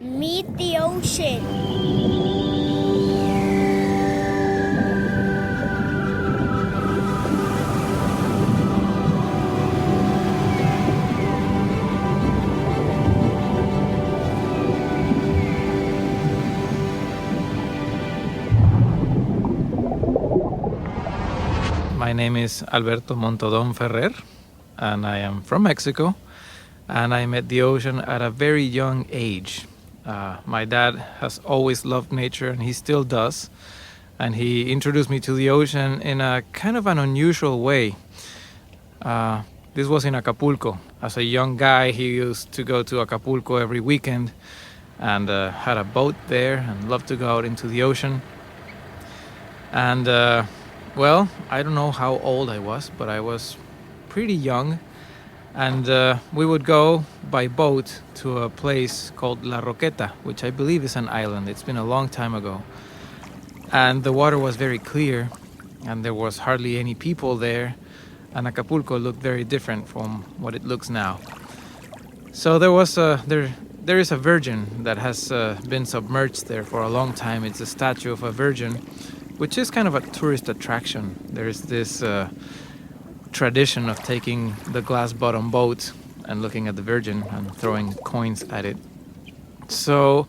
Meet the ocean. My name is Alberto Montaudon Ferrer, and I am from Mexico, and I met the ocean at a very young age. My dad has always loved nature, and he still does, and he introduced me to the ocean in a kind of an unusual way. This was in Acapulco. As a young guy, he used to go to Acapulco every weekend and had a boat there and loved to go out into the ocean. And well, I don't know how old I was, but I was pretty young. And we would go by boat to a place called La Roqueta, which I believe is an island. It's been a long time ago. And the water was very clear, and there was hardly any people there. And Acapulco looked very different from what it looks now. So there is a virgin that has been submerged there for a long time. It's a statue of a virgin, which is kind of a tourist attraction. There's this tradition of taking the glass bottom boat and looking at the Virgin and throwing coins at it. So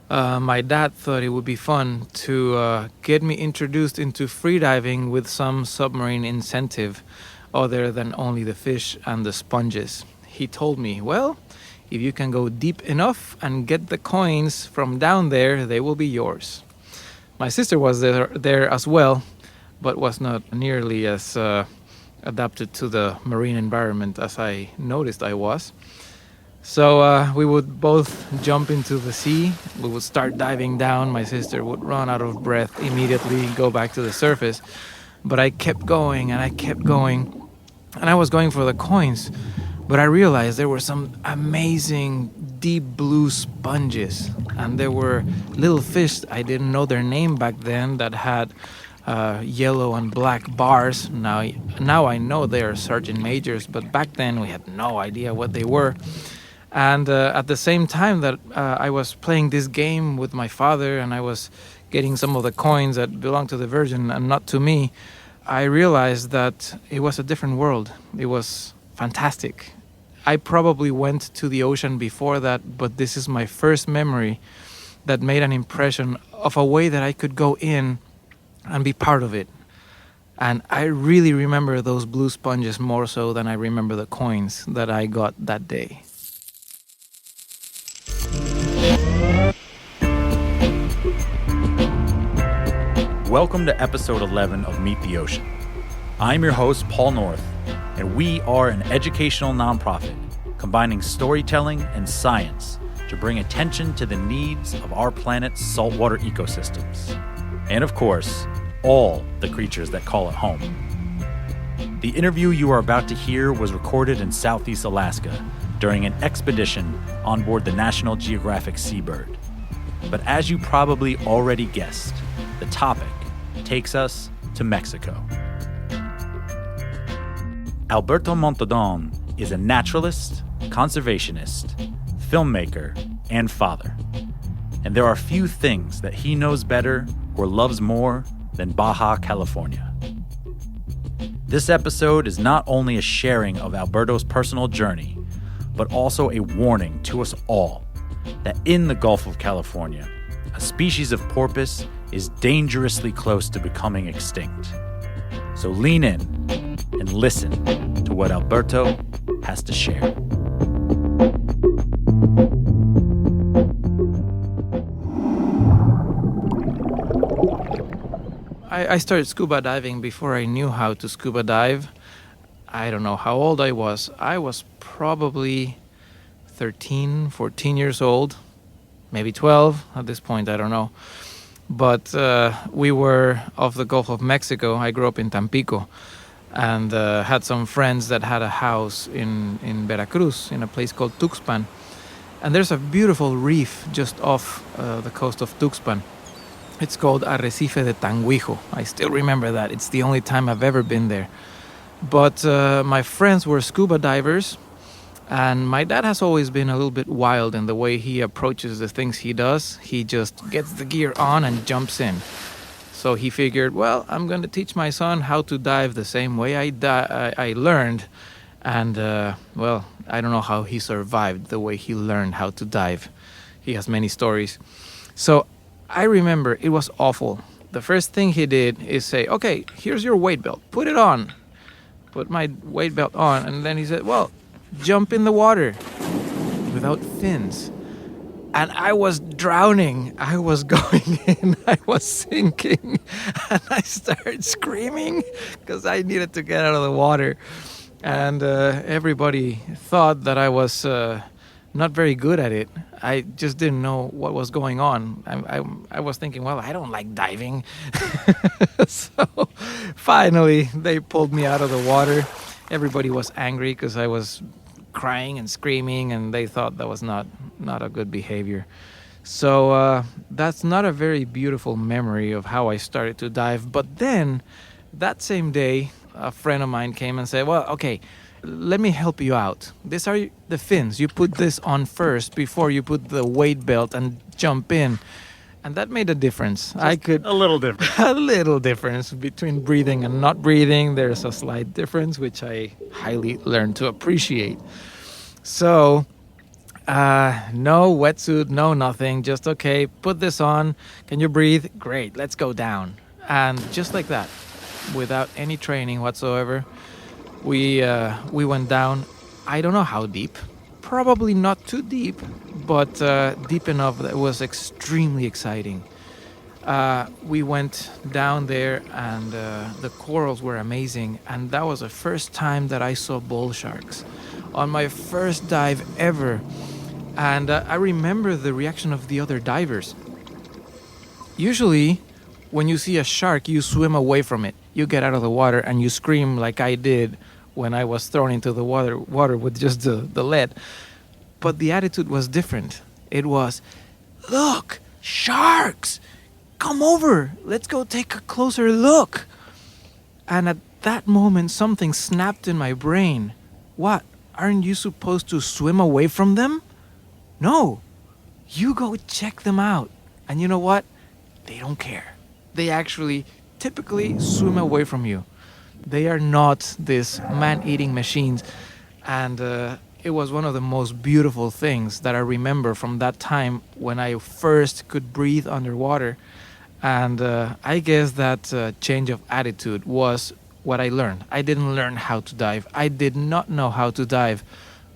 my dad thought it would be fun to get me introduced into freediving with some submarine incentive other than only the fish and the sponges. He told me, well, if you can go deep enough and get the coins from down there, they will be yours. My sister was there as well, but was not nearly as adapted to the marine environment as I noticed I was. So we would both jump into the sea. We would start diving down. My sister would run out of breath immediately, go back to the surface. But I kept going and I kept going. And I was going for the coins. But I realized there were some amazing deep blue sponges. And there were little fish, I didn't know their name back then, that had yellow and black bars. Now I know they are sergeant majors, but back then we had no idea what they were. And at the same time that I was playing this game with my father and I was getting some of the coins that belonged to the Virgin and not to me, I realized that it was a different world. It was fantastic. I probably went to the ocean before that, but this is my first memory that made an impression of a way that I could go in and be part of it. And I really remember those blue sponges more so than I remember the coins that I got that day. Welcome to episode 11 of Meet the Ocean. I'm your host, Paul North, and we are an educational nonprofit combining storytelling and science to bring attention to the needs of our planet's saltwater ecosystems. And of course, all the creatures that call it home. The interview you are about to hear was recorded in Southeast Alaska during an expedition on board the National Geographic Seabird. But as you probably already guessed, the topic takes us to Mexico. Alberto Montaudon is a naturalist, conservationist, filmmaker, and father. And there are few things that he knows better or loves more than Baja California. This episode is not only a sharing of Alberto's personal journey, but also a warning to us all that in the Gulf of California, a species of porpoise is dangerously close to becoming extinct. So lean in and listen to what Alberto has to share. I started scuba diving before I knew how to scuba dive. I don't know how old I was. I was probably 13, 14 years old, maybe 12 at this point, I don't know. But we were off the Gulf of Mexico. I grew up in Tampico and had some friends that had a house in Veracruz, in a place called Tuxpan. And there's a beautiful reef just off the coast of Tuxpan. It's called Arrecife de Tanguijo. I still remember that. It's the only time I've ever been there. But my friends were scuba divers, And my dad has always been a little bit wild in the way he approaches the things he does. He just gets the gear on and jumps in. So he figured, well, I'm going to teach my son how to dive the same way I learned. And, well, I don't know how he survived the way he learned how to dive. He has many stories. So I remember it was awful. The first thing he did is say, okay, here's your weight belt. Put it on. Put my weight belt on. And then he said, well, jump in the water without fins. And I was drowning. I was going in. I was sinking. And I started screaming because I needed to get out of the water. And everybody thought that I was not very good at it. I just didn't know what was going on. I was thinking, well, I don't like diving. So finally, they pulled me out of the water. Everybody was angry because I was crying and screaming, and they thought that was not a good behavior. So that's not a very beautiful memory of how I started to dive. But then that same day, a friend of mine came and said, well, okay, let me help you out. These are the fins. You put this on first before you put the weight belt and jump in. And that made a difference. A little difference. A little difference between breathing and not breathing. There's a slight difference, which I highly learned to appreciate. So, no wetsuit, no nothing. Just, okay, put this on. Can you breathe? Great, let's go down. And just like that, without any training whatsoever, we went down. I don't know how deep. Probably not too deep, but deep enough that it was extremely exciting. We went down there, and the corals were amazing. And that was the first time that I saw bull sharks on my first dive ever. And I remember the reaction of the other divers. Usually, when you see a shark, you swim away from it. You get out of the water and you scream like I did when I was thrown into the water with just the lead. But the attitude was different. It was, look, sharks, come over. Let's go take a closer look. And at that moment, something snapped in my brain. What? Aren't you supposed to swim away from them? No, you go check them out. And you know what? They don't care. They actually typically swim away from you. They are not these man-eating machines. And it was one of the most beautiful things that I remember from that time when I first could breathe underwater. And I guess that change of attitude was what I learned. I didn't learn how to dive. I did not know how to dive,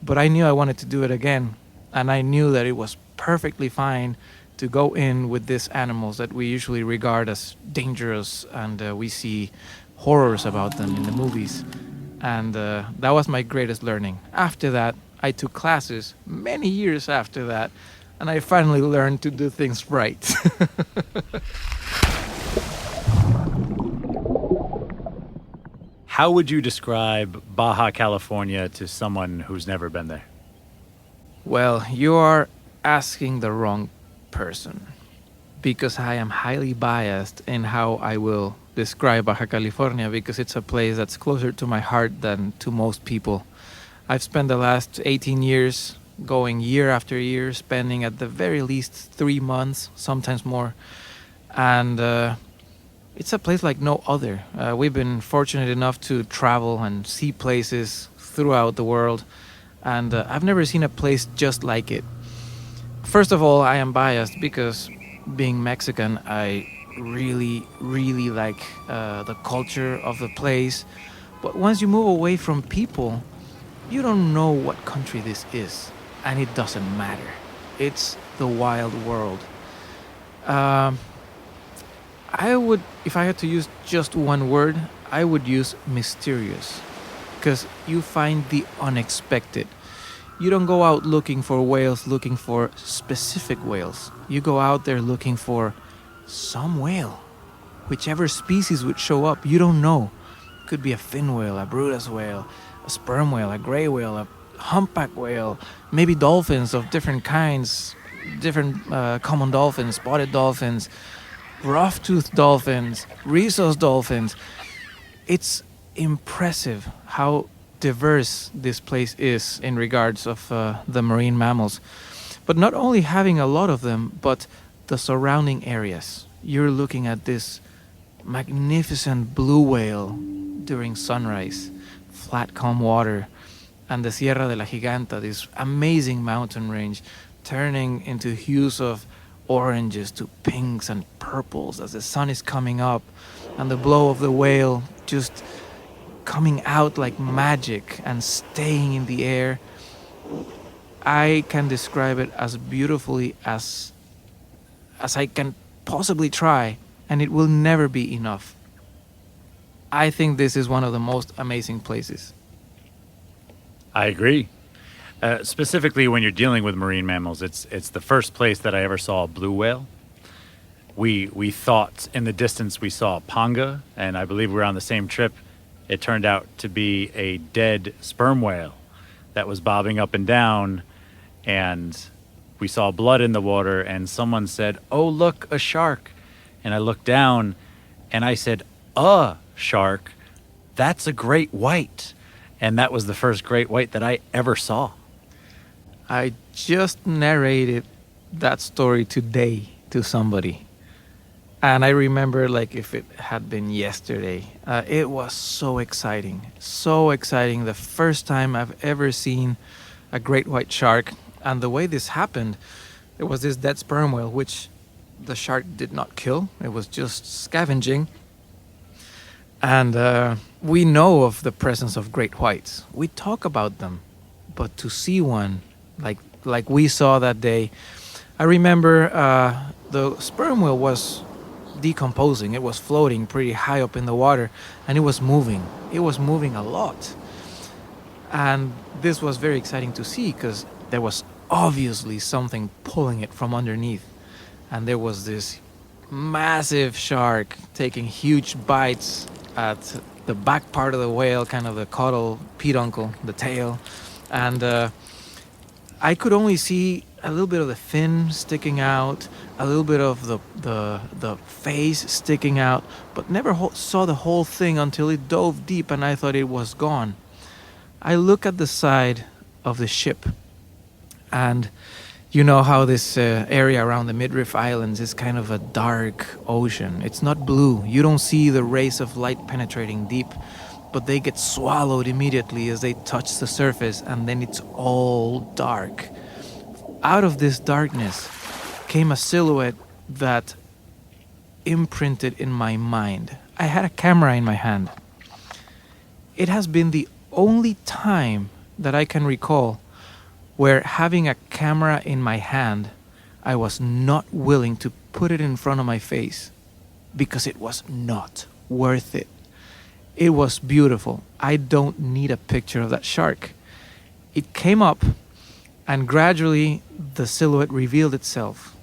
but I knew I wanted to do it again. And I knew that it was perfectly fine to go in with these animals that we usually regard as dangerous, and we see horrors about them in the movies. And that was my greatest learning. After that, I took classes many years after that, and I finally learned to do things right. How would you describe Baja California to someone who's never been there? Well, you are asking the wrong person, because I am highly biased in how I will describe Baja California, because it's a place that's closer to my heart than to most people. I've spent the last 18 years going year after year, spending at the very least 3 months, sometimes more. And it's a place like no other. We've been fortunate enough to travel and see places throughout the world, and I've never seen a place just like it. First of all, I am biased because being Mexican, I really, really like the culture of the place. But once you move away from people, you don't know what country this is, and it doesn't matter. It's the wild world. I would, if I had to use just one word, I would use mysterious, because you find the unexpected. You don't go out looking for whales, looking for specific whales. You go out there looking for some whale. Whichever species would show up, you don't know. It could be a fin whale, a Brutus whale, a sperm whale, a gray whale, a humpback whale, maybe dolphins of different kinds, different common dolphins, spotted dolphins, rough-toothed dolphins, rhesus dolphins. It's impressive how diverse this place is in regards of the marine mammals. But not only having a lot of them, but the surrounding areas. You're looking at this magnificent blue whale during sunrise, flat calm water, and the Sierra de la Giganta, this amazing mountain range, turning into hues of oranges to pinks and purples as the sun is coming up, and the blow of the whale just coming out like magic and staying in the air. I can describe it as beautifully as I can possibly try, and it will never be enough. I think this is one of the most amazing places. I agree. Specifically, when you're dealing with marine mammals, it's the first place that I ever saw a blue whale. We thought in the distance we saw a panga, and I believe we were on the same trip. It turned out to be a dead sperm whale that was bobbing up and down, and we saw blood in the water, and someone said, "Oh, look, a shark." And I looked down, and I said, "A shark? That's a great white." And that was the first great white that I ever saw. I just narrated that story today to somebody. And I remember like if it had been yesterday. It was so exciting. So exciting. The first time I've ever seen a great white shark. And the way this happened, there was this dead sperm whale, which the shark did not kill. It was just scavenging. And we know of the presence of great whites. We talk about them. But to see one like we saw that day, I remember the sperm whale was decomposing. It was floating pretty high up in the water, and it was moving. It was moving a lot. And this was very exciting to see because there was obviously something pulling it from underneath. And there was this massive shark taking huge bites at the back part of the whale, kind of the caudal peduncle, the tail. And I could only see a little bit of the fin sticking out, a little bit of the face sticking out, but never saw the whole thing until it dove deep and I thought it was gone. I look at the side of the ship, and you know how this area around the Midriff Islands is kind of a dark ocean. It's not blue. You don't see the rays of light penetrating deep, but they get swallowed immediately as they touch the surface, and then it's all dark. Out of this darkness came a silhouette that imprinted in my mind. I had a camera in my hand. It has been the only time that I can recall where having a camera in my hand, I was not willing to put it in front of my face because it was not worth it. It was beautiful. I don't need a picture of that shark. It came up, and gradually the silhouette revealed itself.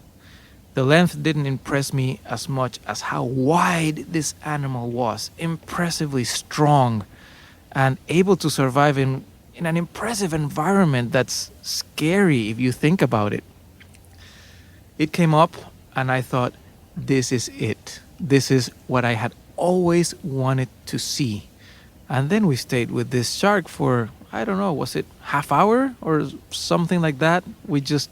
The length didn't impress me as much as how wide this animal was, impressively strong, and able to survive in an impressive environment that's scary if you think about it. It came up, and I thought, this is it. This is what I had always wanted to see. And then we stayed with this shark for, I don't know, was it half hour or something like that? We just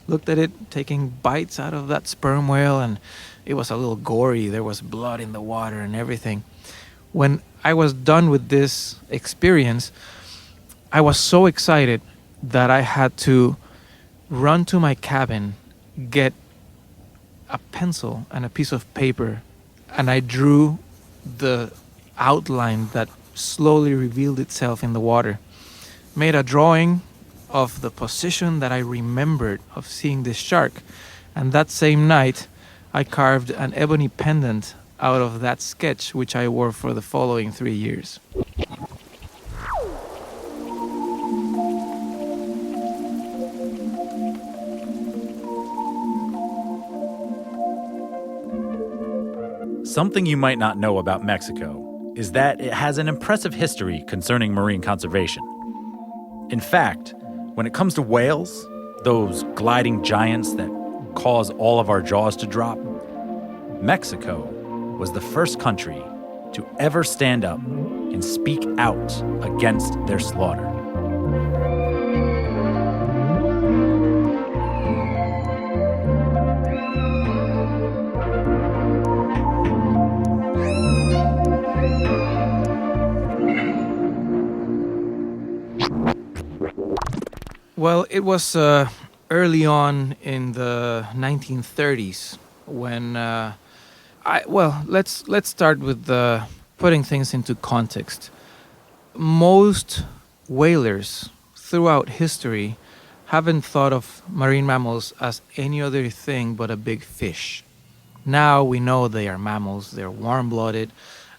looked at it, taking bites out of that sperm whale, and it was a little gory. There was blood in the water and everything. When I was done with this experience, I was so excited that I had to run to my cabin, get a pencil and a piece of paper, and I drew the outline that slowly revealed itself in the water. Made a drawing of the position that I remembered of seeing this shark, and that same night I carved an ebony pendant out of that sketch, which I wore for the following 3 years. Something you might not know about Mexico is that it has an impressive history concerning marine conservation. In fact, when it comes to whales, those gliding giants that cause all of our jaws to drop, Mexico was the first country to ever stand up and speak out against their slaughter. Well, it was early on in the 1930s when let's start with putting things into context. Most whalers throughout history haven't thought of marine mammals as any other thing but a big fish. Now we know they are mammals, they're warm-blooded,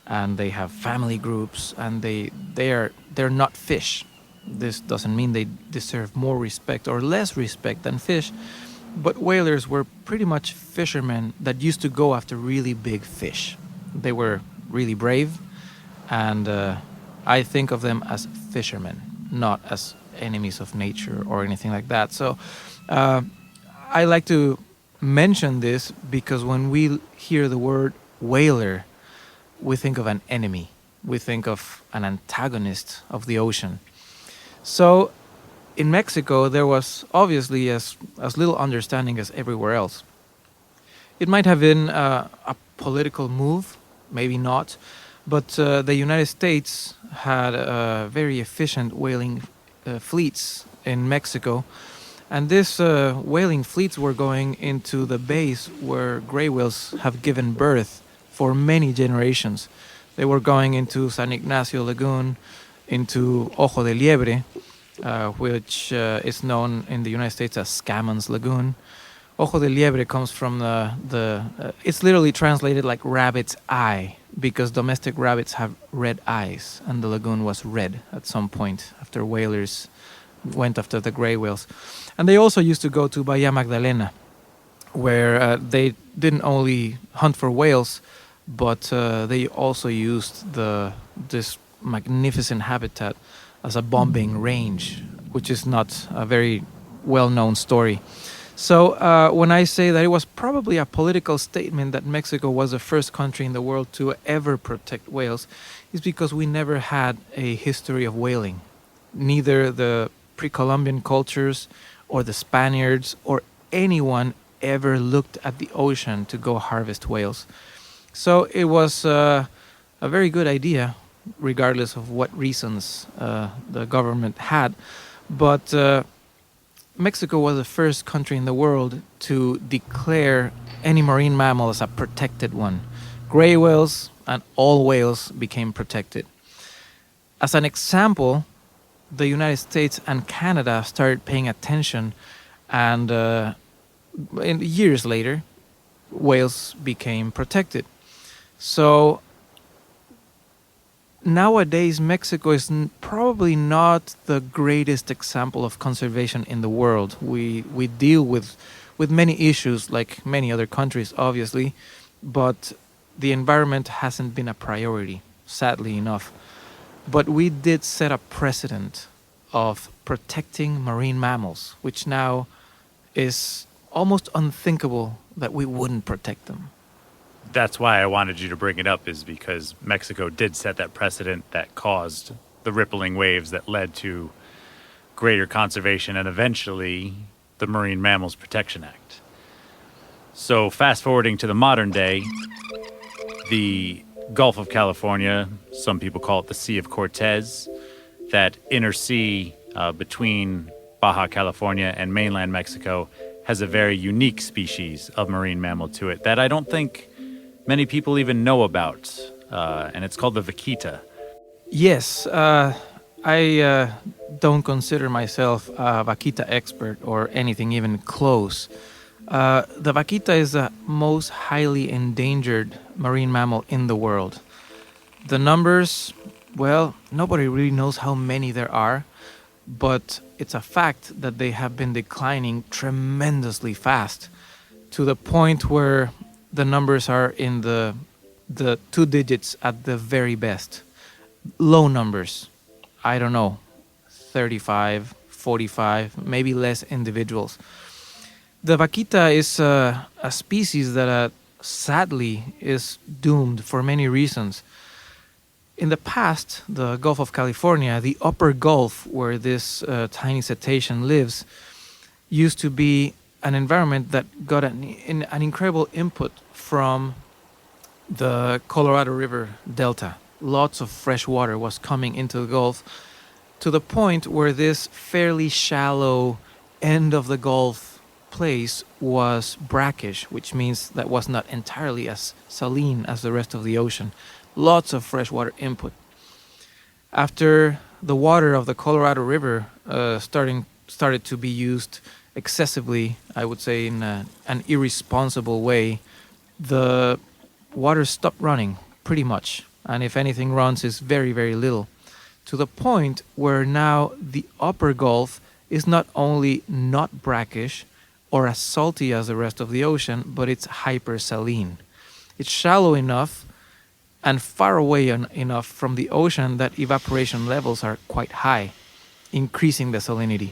and they have family groups, and they're not fish. This doesn't mean they deserve more respect or less respect than fish, but whalers were pretty much fishermen that used to go after really big fish. They were really brave, and I think of them as fishermen, not as enemies of nature or anything like that. So I like to mention this because when we hear the word whaler, we think of an enemy. We think of an antagonist of the ocean. So in Mexico, there was obviously as little understanding as everywhere else. It might have been a political move, maybe not, but the United States had very efficient whaling fleets in Mexico, and these whaling fleets were going into the bays where gray whales have given birth for many generations. They were going into San Ignacio Lagoon, into Ojo de Liebre, which is known in the United States as Scammons Lagoon. Ojo de Liebre comes from it's literally translated like rabbit's eye, because domestic rabbits have red eyes, and the lagoon was red at some point after whalers went after the gray whales. And they also used to go to Bahia Magdalena, where they didn't only hunt for whales, but they also used this magnificent habitat as a bombing range, which is not a very well-known story. So when I say that it was probably a political statement that Mexico was the first country in the world to ever protect whales, is because we never had a history of whaling. Neither the pre-Columbian cultures or the Spaniards or anyone ever looked at the ocean to go harvest whales. So it was a very good idea, regardless of what reasons the government had. But Mexico was the first country in the world to declare any marine mammal as a protected one. Gray whales and all whales became protected. As an example, the United States and Canada started paying attention, and years later, whales became protected. So nowadays, Mexico is probably not the greatest example of conservation in the world. We deal with many issues, like many other countries, obviously, but the environment hasn't been a priority, sadly enough. But we did set a precedent of protecting marine mammals, which now is almost unthinkable that we wouldn't protect them. That's why I wanted you to bring it up, is because Mexico did set that precedent that caused the rippling waves that led to greater conservation and eventually the Marine Mammals Protection Act. So fast forwarding to the modern day, the Gulf of California, some people call it the Sea of Cortez, that inner sea between Baja California and mainland Mexico has a very unique species of marine mammal to it that I don't think many people even know about, and it's called the vaquita. Yes, I don't consider myself a vaquita expert or anything even close. The vaquita is the most highly endangered marine mammal in the world. The numbers, well, nobody really knows how many there are, but it's a fact that they have been declining tremendously fast, to the point where the numbers are in the 2 digits at the very best. Low numbers, I don't know, 35, 45, maybe less individuals. The vaquita is a species that sadly is doomed for many reasons. in the past, the Gulf of California, the upper Gulf where this tiny cetacean lives, used to be an environment that got an incredible input from the Colorado River Delta. Lots of fresh water was coming into the Gulf to the point where this fairly shallow end of the Gulf place was brackish, which means that was not entirely as saline as the rest of the ocean. Lots of freshwater input. After the water of the Colorado River started to be used excessively, I would say in an irresponsible way, the water stopped running pretty much. And if anything runs, is very, very little. To the point where now the upper Gulf is not only not brackish or as salty as the rest of the ocean, but it's hypersaline. It's shallow enough and far away enough from the ocean that evaporation levels are quite high, increasing the salinity.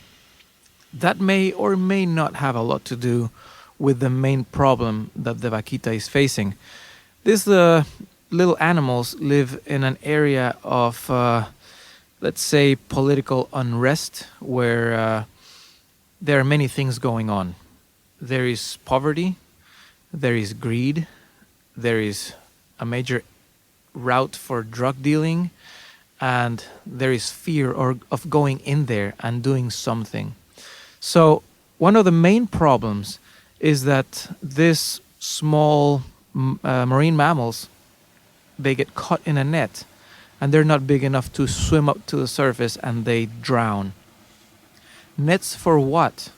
That may or may not have a lot to do with the main problem that the vaquita is facing. These little animals live in an area of, let's say, political unrest where there are many things going on. There is poverty, there is greed, there is a major route for drug dealing, and there is fear of going in there and doing something. So one of the main problems is that these small marine mammals, they get caught in a net and they're not big enough to swim up to the surface and they drown. Nets for what?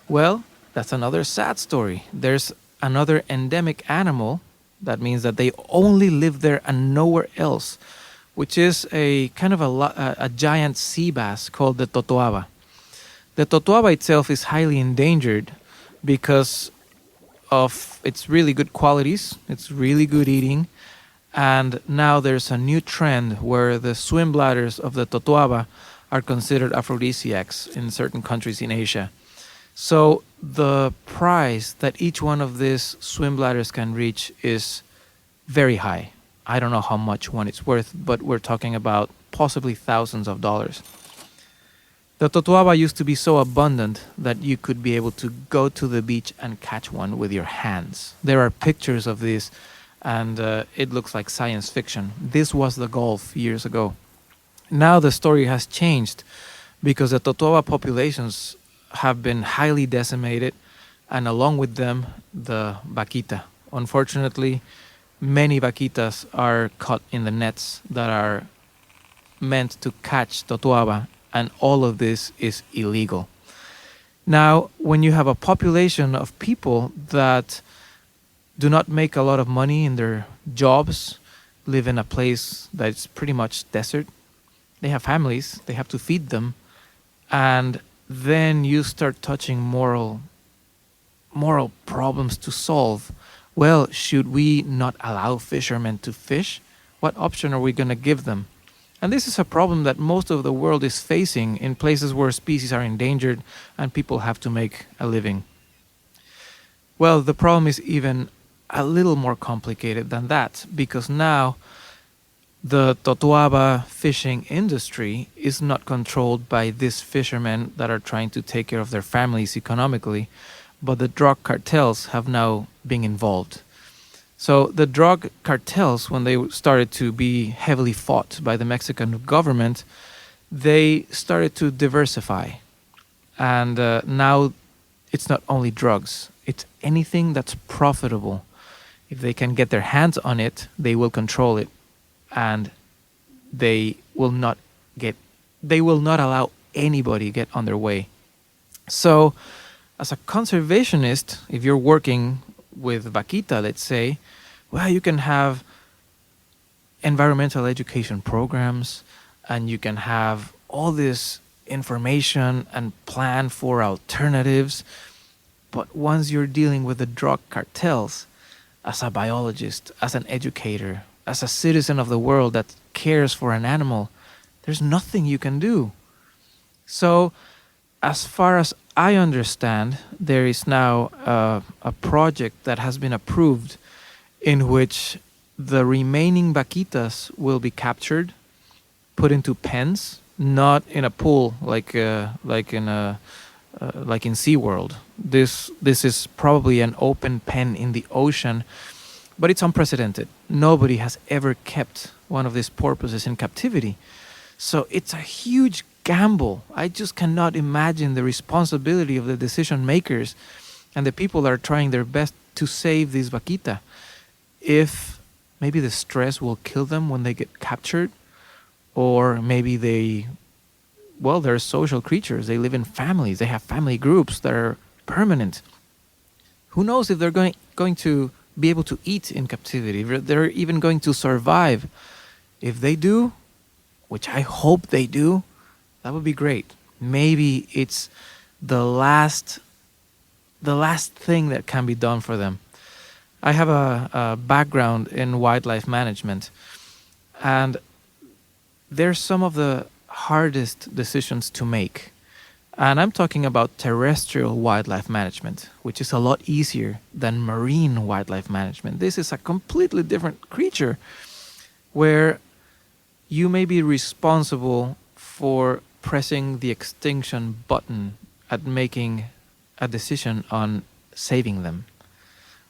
Well, that's another sad story. There's another endemic animal. That means that they only live there and nowhere else, which is a kind of a giant sea bass called the totoaba. The totoaba itself is highly endangered because of its really good qualities. It's really good eating. And now there's a new trend where the swim bladders of the totoaba are considered aphrodisiacs in certain countries in Asia. So the price that each one of these swim bladders can reach is very high. I don't know how much one it's worth, but we're talking about possibly thousands of dollars. The totoaba used to be so abundant that you could be able to go to the beach and catch one with your hands. There are pictures of this, and it looks like science fiction. This was the Gulf years ago. Now the story has changed because the totoaba populations have been highly decimated, and along with them, the vaquita. Unfortunately, many vaquitas are caught in the nets that are meant to catch totoaba, and all of this is illegal. Now, when you have a population of people that do not make a lot of money in their jobs, live in a place that's pretty much desert, they have families, they have to feed them, and then you start touching moral problems to solve. Well, should we not allow fishermen to fish? What option are we going to give them? And this is a problem that most of the world is facing in places where species are endangered and people have to make a living. Well, the problem is even a little more complicated than that, because now the totoaba fishing industry is not controlled by these fishermen that are trying to take care of their families economically, but the drug cartels have now been involved. So the drug cartels, when they started to be heavily fought by the Mexican government, they started to diversify. And now it's not only drugs, it's anything that's profitable. If they can get their hands on it, they will control it. And they will not allow anybody get on their way. So as a conservationist, if you're working with vaquita, let's say, well, you can have environmental education programs and you can have all this information and plan for alternatives. But once you're dealing with the drug cartels, as a biologist, as an educator, as a citizen of the world that cares for an animal, there's nothing you can do. So, as far as I understand, there is now a project that has been approved in which the remaining vaquitas will be captured, put into pens, not in a pool like in SeaWorld. This is probably an open pen in the ocean, but it's unprecedented. Nobody has ever kept one of these porpoises in captivity. So it's a huge gamble. I just cannot imagine the responsibility of the decision makers and the people that are trying their best to save this vaquita. If maybe the stress will kill them when they get captured, or maybe they're social creatures. They live in families. They have family groups that are permanent. Who knows if they're going to be able to eat in captivity, if they're even going to survive. If they do, which I hope they do, that would be great. Maybe it's the last thing that can be done for them. I have a background in wildlife management, and they're some of the hardest decisions to make. And I'm talking about terrestrial wildlife management, which is a lot easier than marine wildlife management. This is a completely different creature where you may be responsible for pressing the extinction button at making a decision on saving them.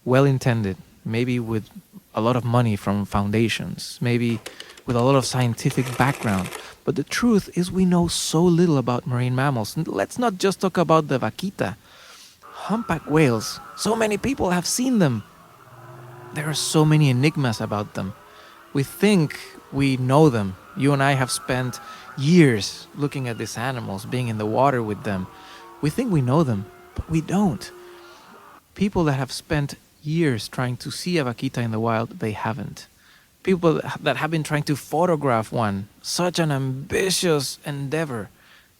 Well intended, maybe with a lot of money from foundations, maybe with a lot of scientific background. But the truth is we know so little about marine mammals. Let's not just talk about the vaquita. Humpback whales, so many people have seen them. There are so many enigmas about them. We think we know them. You and I have spent years looking at these animals, being in the water with them. We think we know them, but we don't. People that have spent years trying to see a vaquita in the wild, they haven't. People that have been trying to photograph one, such an ambitious endeavor,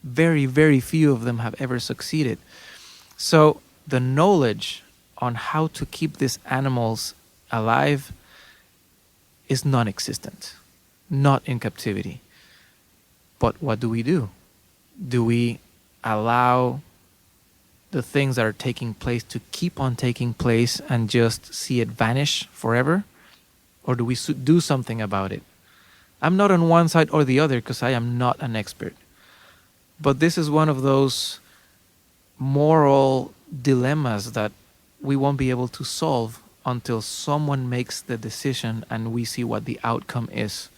very, very few of them have ever succeeded. So the knowledge on how to keep these animals alive is non-existent, not in captivity. But what do we do? Do we allow the things that are taking place to keep on taking place and just see it vanish forever? Or do we do something about it? I'm not on one side or the other because I am not an expert. But this is one of those moral dilemmas that we won't be able to solve until someone makes the decision and we see what the outcome is.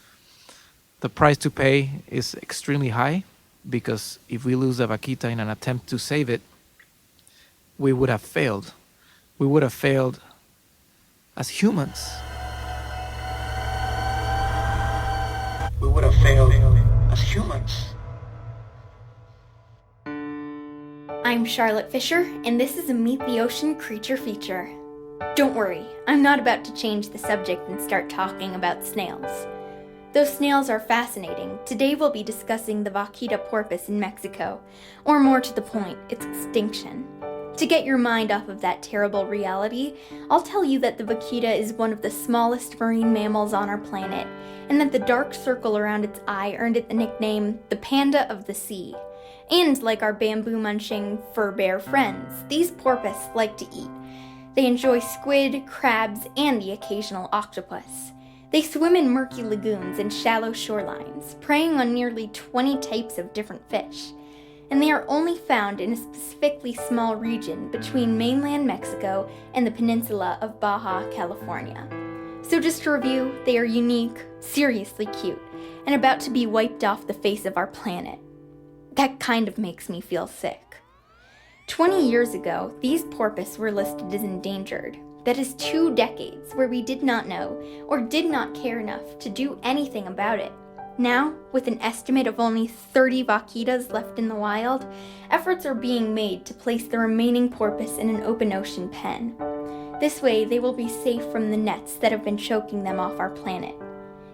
The price to pay is extremely high because if we lose a vaquita in an attempt to save it, we would have failed. We would have failed as humans. We would have failed as humans. I'm Charlotte Fisher, and this is a Meet the Ocean creature feature. Don't worry, I'm not about to change the subject and start talking about snails. Though snails are fascinating, today we'll be discussing the vaquita porpoise in Mexico, or more to the point, its extinction. To get your mind off of that terrible reality, I'll tell you that the vaquita is one of the smallest marine mammals on our planet, and that the dark circle around its eye earned it the nickname the panda of the sea. And like our bamboo-munching fur bear friends, these porpoise like to eat. They enjoy squid, crabs, and the occasional octopus. They swim in murky lagoons and shallow shorelines, preying on nearly 20 types of different fish. And they are only found in a specifically small region between mainland Mexico and the peninsula of Baja California. So just to review, they are unique, seriously cute, and about to be wiped off the face of our planet. That kind of makes me feel sick. 20 years ago, these porpoise were listed as endangered. That is 2 decades where we did not know or did not care enough to do anything about it. Now, with an estimate of only 30 vaquitas left in the wild, efforts are being made to place the remaining porpoise in an open ocean pen. This way, they will be safe from the nets that have been choking them off our planet.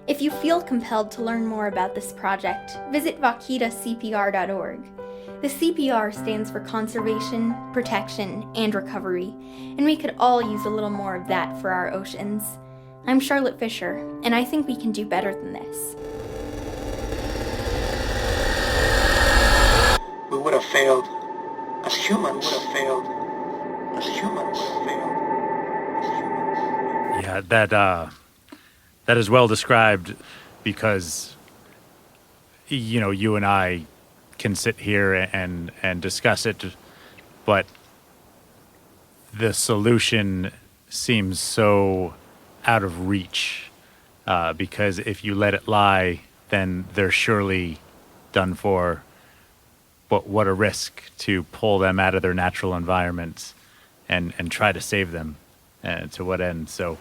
If you feel compelled to learn more about this project, visit vaquitacpr.org. The CPR stands for Conservation, Protection, and Recovery, and we could all use a little more of that for our oceans. I'm Charlotte Fisher, and I think we can do better than this. We would have failed as humans. Yeah, That is well described, because, you know, you and I can sit here and discuss it, but the solution seems so out of reach, because if you let it lie, then they're surely done for. But what a risk to pull them out of their natural environments and try to save them. To what end? So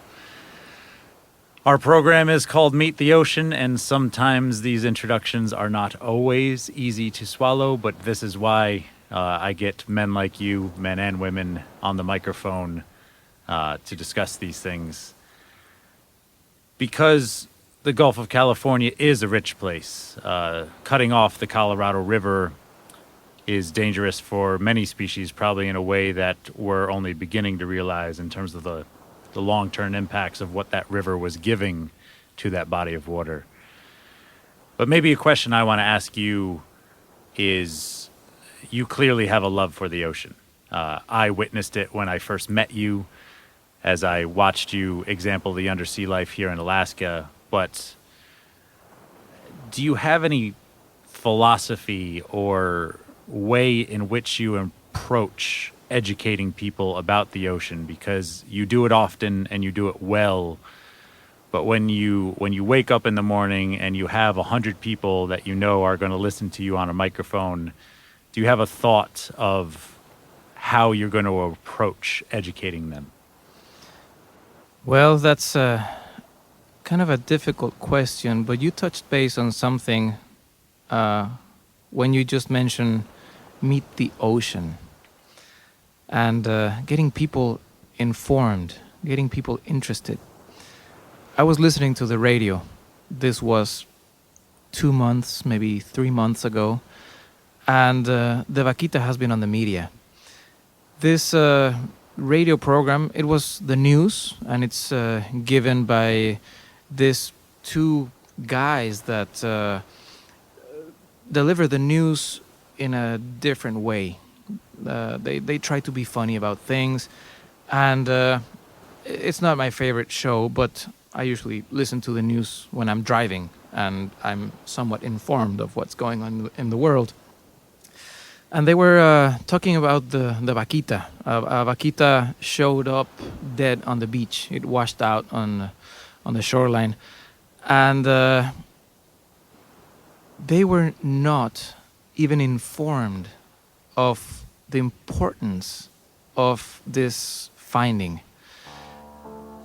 our program is called Meet the Ocean, and sometimes these introductions are not always easy to swallow, but this is why I get men like you, men and women, on the microphone to discuss these things. Because the Gulf of California is a rich place. Cutting off the Colorado River is dangerous for many species, probably in a way that we're only beginning to realize in terms of the long-term impacts of what that river was giving to that body of water. But maybe a question I want to ask you is, you clearly have a love for the ocean. I witnessed it when I first met you, as I watched you example the undersea life here in Alaska. But do you have any philosophy or way in which you approach educating people about the ocean? Because you do it often and you do it well, but when you wake up in the morning and you have 100 people that you know are going to listen to you on a microphone, do you have a thought of how you're going to approach educating them? Well, that's kind of a difficult question, but you touched base on something when you just mentioned Meet the Ocean. And getting people informed, getting people interested. I was listening to the radio. This was 2 months, maybe 3 months ago. And the Vaquita has been on the media. This radio program, it was the news, and it's given by these two guys that deliver the news in a different way. They try to be funny about things, and it's not my favorite show, but I usually listen to the news when I'm driving and I'm somewhat informed of what's going on in the world. And they were talking about the Vaquita. A Vaquita showed up dead on the beach. It washed out on the shoreline, and they were not even informed of the importance of this finding.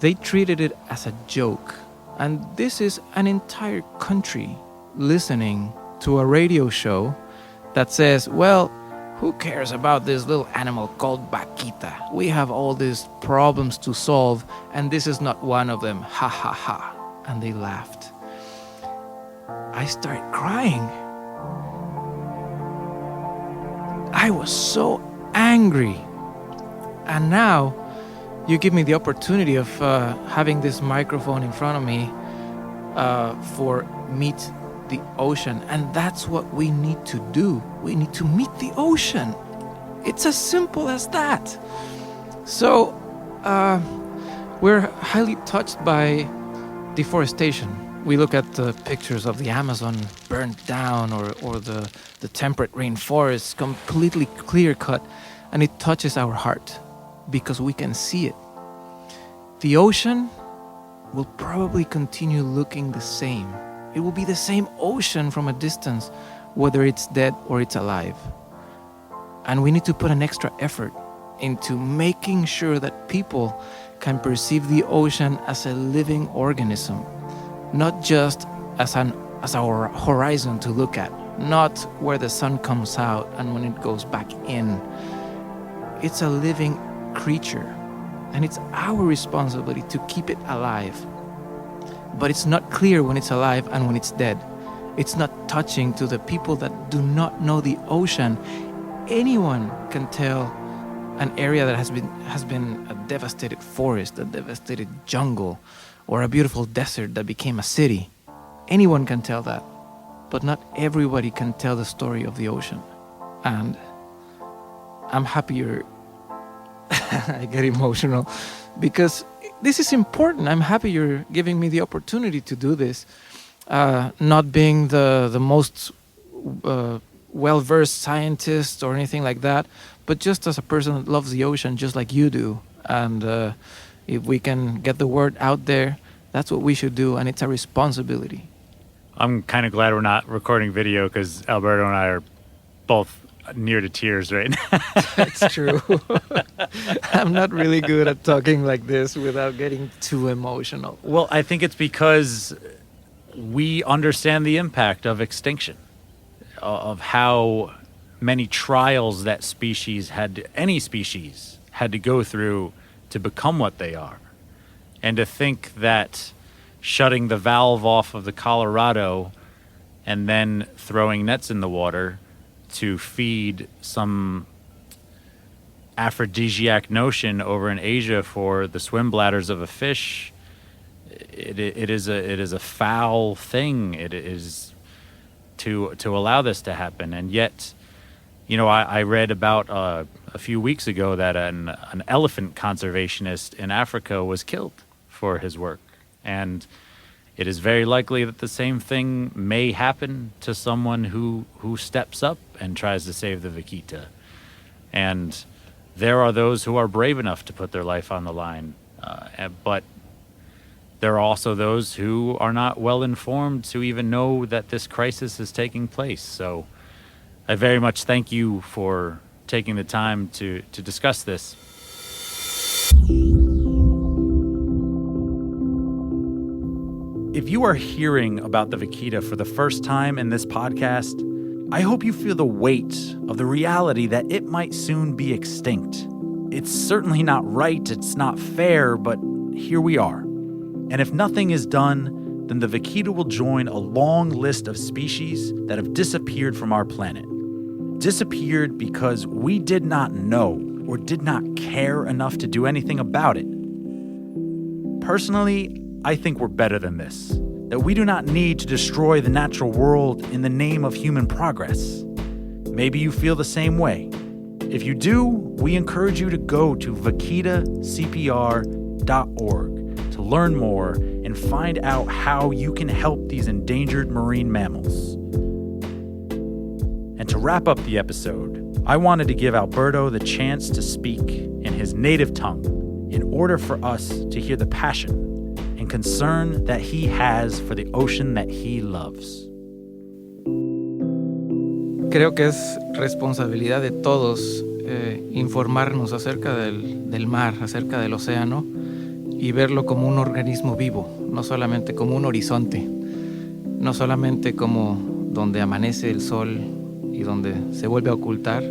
They treated it as a joke. And this is an entire country listening to a radio show that says, well, who cares about this little animal called Vaquita? We have all these problems to solve, and this is not one of them. Ha ha ha. And they laughed. I started crying. I was so angry. And now you give me the opportunity of having this microphone in front of me for Meet the Ocean. And that's what we need to do. We need to meet the ocean. It's as simple as that. So we're highly touched by deforestation. We look at the pictures of the Amazon burnt down, or the temperate rainforest completely clear-cut, and it touches our heart because we can see it. The ocean will probably continue looking the same. It will be the same ocean from a distance, whether it's dead or it's alive. And we need to put an extra effort into making sure that people can perceive the ocean as a living organism, not just as our horizon to look at, not where the sun comes out and when it goes back in. It's a living creature, and it's our responsibility to keep it alive. But it's not clear when it's alive and when it's dead. It's not touching to the people that do not know the ocean. Anyone can tell an area that has been a devastated forest, a devastated jungle, or a beautiful desert that became a city. Anyone can tell that, but not everybody can tell the story of the ocean. And I'm happier. I get emotional because this is important. I'm happy you're giving me the opportunity to do this. Not being the most well-versed scientist or anything like that, but just as a person that loves the ocean just like you do. And if we can get the word out there, that's what we should do, and it's a responsibility. I'm kind of glad we're not recording video because Alberto and I are both near to tears right now. That's true. I'm not really good at talking like this without getting too emotional. Well, I think it's because we understand the impact of extinction, of how many trials that any species had to go through to become what they are. And to think that shutting the valve off of the Colorado and then throwing nets in the water to feed some aphrodisiac notion over in Asia for the swim bladders of a fish, it is a foul thing. It is to allow this to happen. And yet, you know, I read about a few weeks ago that an elephant conservationist in Africa was killed for his work. And it is very likely that the same thing may happen to someone who steps up and tries to save the vaquita. And there are those who are brave enough to put their life on the line. But there are also those who are not well informed to even know that this crisis is taking place. So I very much thank you for taking the time to discuss this. If you are hearing about the vaquita for the first time in this podcast, I hope you feel the weight of the reality that it might soon be extinct. It's certainly not right, it's not fair, but here we are. And if nothing is done, then the vaquita will join a long list of species that have disappeared from our planet. Disappeared because we did not know or did not care enough to do anything about it. Personally, I think we're better than this, that we do not need to destroy the natural world in the name of human progress. Maybe you feel the same way. If you do, we encourage you to go to vaquitacpr.org to learn more and find out how you can help these endangered marine mammals. And to wrap up the episode, I wanted to give Alberto the chance to speak in his native tongue in order for us to hear the passion and concern that he has for the ocean that he loves. Creo que es responsabilidad de todos informarnos acerca del mar, acerca del océano y verlo como un organismo vivo, no solamente como un horizonte, no solamente como donde amanece el sol y donde se vuelve a ocultar,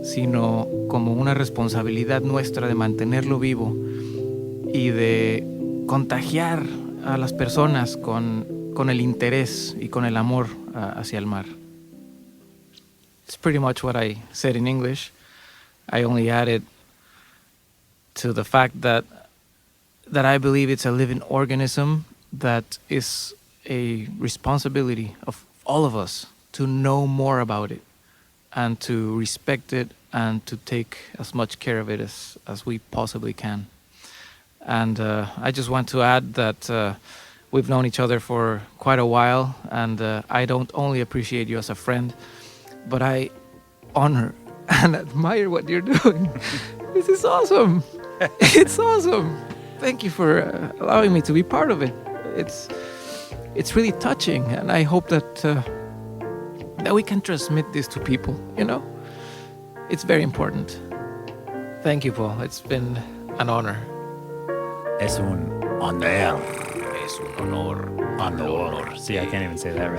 sino como una responsabilidad nuestra de mantenerlo vivo y de contagiar a las personas con el interés y con el amor hacia el mar. It's pretty much what I said in English. I only added to the fact that I believe it's a living organism that is a responsibility of all of us to know more about it and to respect it and to take as much care of it as we possibly can. And I just want to add that we've known each other for quite a while, and I don't only appreciate you as a friend, but I honor and admire what you're doing. This is awesome. It's awesome. Thank you for allowing me to be part of it. It's really touching, and I hope that we can transmit this to people, you know? It's very important. Thank you, Paul. It's been an honor. Es un honor. Es un honor. Honor. See, I can't even say that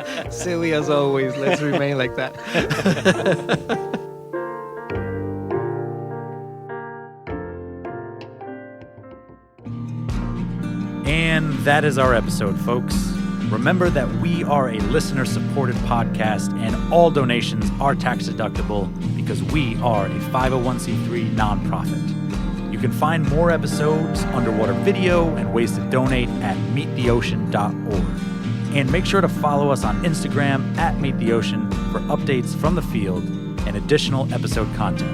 right. Silly as always. Let's remain like that. And that is our episode, folks. Remember that we are a listener-supported podcast and all donations are tax-deductible because we are a 501c3 nonprofit. You can find more episodes, underwater video, and ways to donate at meettheocean.org. And make sure to follow us on Instagram at meettheocean for updates from the field and additional episode content.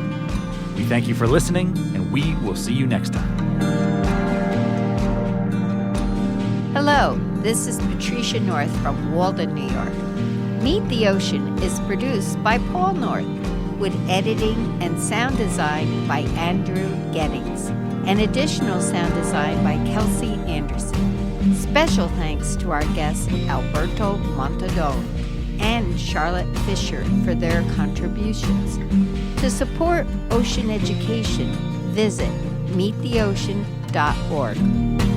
We thank you for listening, and we will see you next time. Hello, this is Patricia North from Walden, New York. Meet the Ocean is produced by Paul North, with editing and sound design by Andrew Gettings, and additional sound design by Kelsey Anderson. Special thanks to our guests Alberto Montaudon and Charlotte Fisher for their contributions. To support ocean education, visit meettheocean.org.